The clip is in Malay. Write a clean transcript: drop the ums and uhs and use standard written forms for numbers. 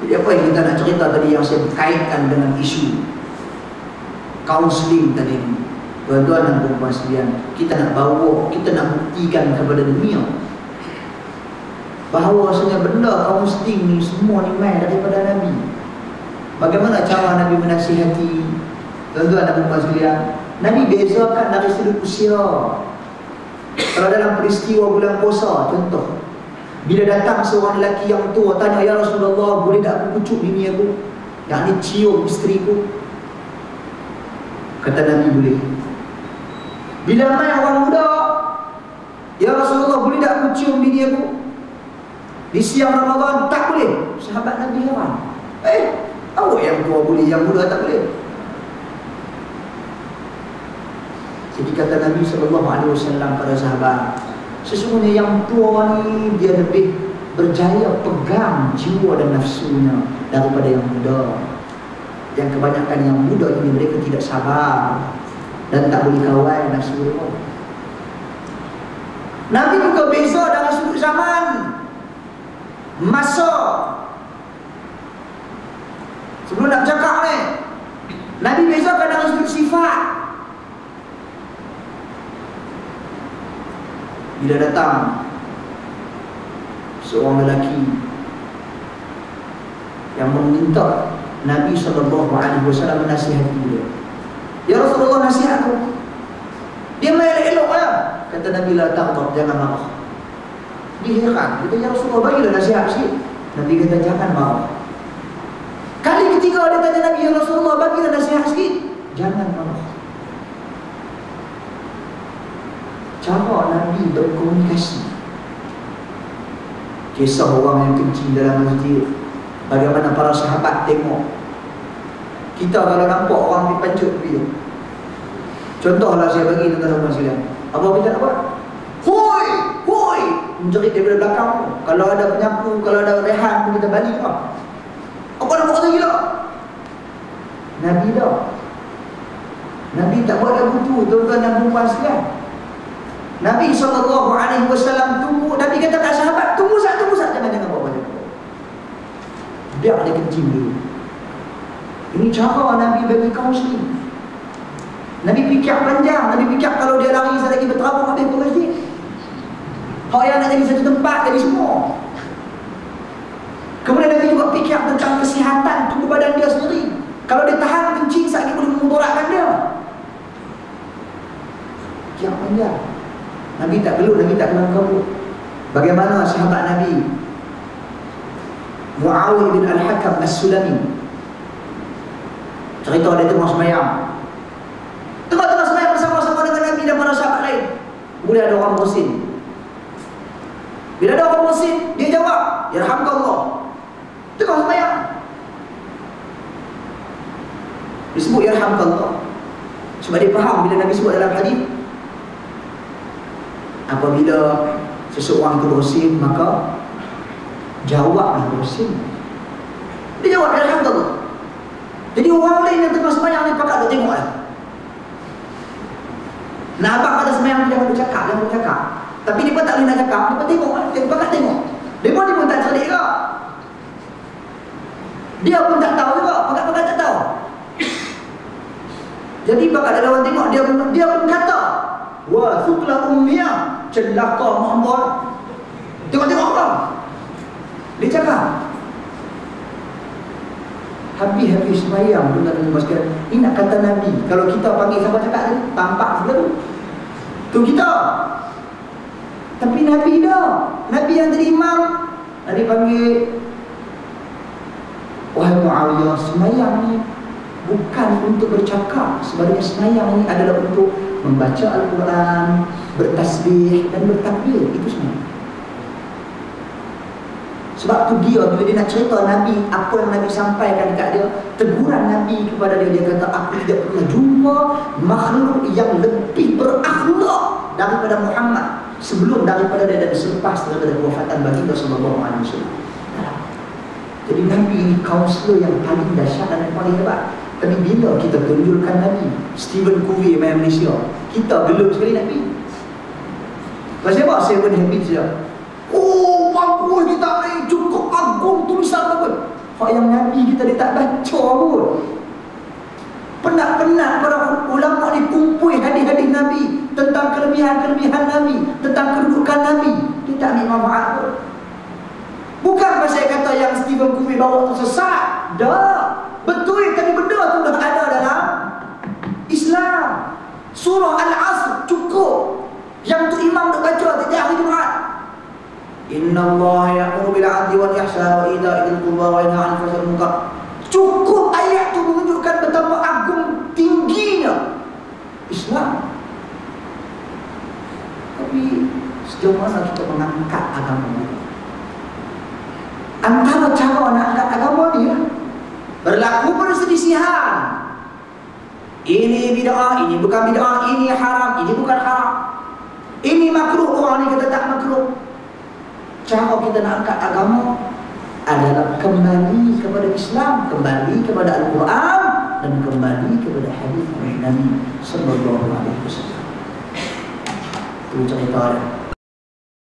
Jadi apa yang kita nak cerita tadi yang saya kaitkan dengan isu kaunseling tadi ni, tuan-tuan dan puan-puan sekalian, kita nak bawa, kita nak buktikan kepada dunia bahawasanya benda kaunseling ni semua ni main daripada Nabi. Bagaimana cara Nabi menasihati tuan-tuan dan puan-puan sekalian? Nabi bezakan dari sudut usia. Kalau dalam peristiwa bulan puasa, contoh, bila datang seorang lelaki yang tua tanya, "Ya Rasulullah, boleh tak aku pucuk bini aku? Yang ni cium isteriku?" Kata Nabi, boleh. Bila mai orang muda, "Ya Rasulullah, boleh tak aku cium bini aku di siang Ramadan?" Tak boleh. Sahabat Nabi heran. Awak yang tua boleh, yang muda tak boleh. Jadi kata Nabi SAW pada sahabat, sesungguhnya yang tua ni dia lebih berjaya pegang jiwa dan nafsunya daripada yang muda. Yang kebanyakan yang muda ini mereka tidak sabar dan tak boleh kawal nafsu mereka. Nabi juga beza dalam sudut zaman, masa. Sebelum nak bercakap ni, Nabi bezakan dalam sudut sifat. Bila datang seorang lelaki yang meminta Nabi SAW menasihati dia, "Ya Rasulullah, nasihat aku." Dia main elok ya. Kata Nabi, "La taghdab, jangan marah." Dia heran. Dia, "Ya Rasulullah, bagilah nasihat sikit." Nabi kata, "Jangan marah." Kali ketiga dia tanya Nabi, "Ya Rasulullah, bagilah nasihat sikit." Jangan marah. Cara Nabi berkomunikasi. Kisah orang yang kencing dalam masjid, bagaimana para sahabat tengok. Kita kalau nampak orang pergi pancut dia, contohlah saya bagi tuan-tuan sekalian, apa kita nak buat? Hoi, hoi, menjerit daripada belakang. Kalau ada penyapu, kalau ada rehan pun kita balik lah. Apa nak buat kata gila? Nabi dah. Nabi tak buat lagu tu, tuan-tuan dan puan sekalian. Nabi SAW tunggu. Nabi kata kat sahabat, tunggu sat, jangan buat banyak. Biar dia kencing dulu. Ini cara Nabi bagi kaunseling. Nabi fikir panjang. Nabi fikir kalau dia lari sekali lagi berterabung habis ke masjid. Hak yang nak jadi satu tempat jadi semua. Kemudian Nabi juga fikir tentang kesihatan tubuh badan dia sendiri. Kalau dia tahan kencing sekali boleh memudaratkan dia. Fikir panjang. Nabi tak gelut, Nabi tak kelam-kabut. Bagaimana sahabat Nabi Muawiyah bin Al-Hakam As-Sulami, cerita dia tengah sembahyang. Tengah-tengah sembahyang bersama-sama dengan Nabi dan para sahabat lain. Kemudian ada orang bersin. Bila ada orang bersin, dia jawab, "Yarhamkallah." Tengah sembahyang disebut yarhamkallah. Sebab dia faham bila Nabi sebut dalam hadis, apabila seseorang itu bersin, maka jawablah bersin. Dia jawab alhamdulillah. Jadi orang lain yang tengah sembahyang ni pakat duk tengok lah. Nak abang pada sembahyang jangan bercakap. Tapi dia pun tak boleh nak cakap, dia pun tengok lah. Dia pakat tengok. Dia pun tak cerdik ke. Dia pun tak tahu juga, pakat tak tahu. Jadi pakat ada orang tengok, dia pun kata, "Wah, suklah ummiyah, celaka Muhammad." Tengok-tengok orang. Dia cakap. Habis-habis sembahyang, tuan-tuan sekalian. Ini nak kata Nabi. Kalau kita panggil siapa cakap tadi, tampak sebelah tu. Tu kita. Tapi Nabi dah. Nabi yang jadi imam. Nabi panggil, "Wahai Muawiyah, sembahyang ni bukan untuk bercakap. Sebaliknya sembahyang ni adalah untuk membaca Al-Quran, bertasbih dan bertakbir." Itu semua. Sebab tu dia bila dia nak cerita Nabi, apa yang Nabi sampaikan dekat dia, teguran Nabi kepada dia, dia kata, "Aku tidak pernah jumpa makhluk yang lebih berakhlak daripada Muhammad sebelum daripada dia dan selepas daripada kewafatan baginda sallallahu alaihi wasallam." Jadi Nabi ini kaunselor yang paling dahsyat dan yang paling hebat. Tapi bila kita tunjukkan Nabi, Stephen Covey main Malaysia, kita gelap sekali Nabi. Pasal apa? 7 Habits dia. Oh, bagus kita ni, cukup agung tulisan apa? Hak yang Nabi kita dia tak baca pun. Penat-penat para ulama ni kumpul hadis-hadis Nabi tentang kelebihan-kelebihan Nabi, tentang kedudukan Nabi. Dia tak ambil manfaat pun. Bukan pasal kata yang Stephen Covey bawa tu sesat. Dah. Betul tadi benda tu dah ada dalam Islam. Surah Al-Asr cukup. Yang tu imam nak baca setiap hari Jumaat. Inna Allah ya'muru bil 'adli wal ihsani wa ita'i dzil qurba wa yanha 'anil fahsya'i wal munkar. Cukup ayat tu menunjukkan betapa agung tingginya Islam. Tapi sejauh mana kita mengangkat agama ini? Antara cara nak angkat agama ni lah, berlaku perselisihan. Ini bid'ah, ini bukan bid'ah, ini haram, ini bukan haram. Ini makruh, orang ni kata tak makruh. Cara kita nak angkat agama adalah kembali kepada Islam, kembali kepada Al-Quran, dan kembali kepada hadis Nabi sallallahu alaihi wasallam. Itu cerita dia.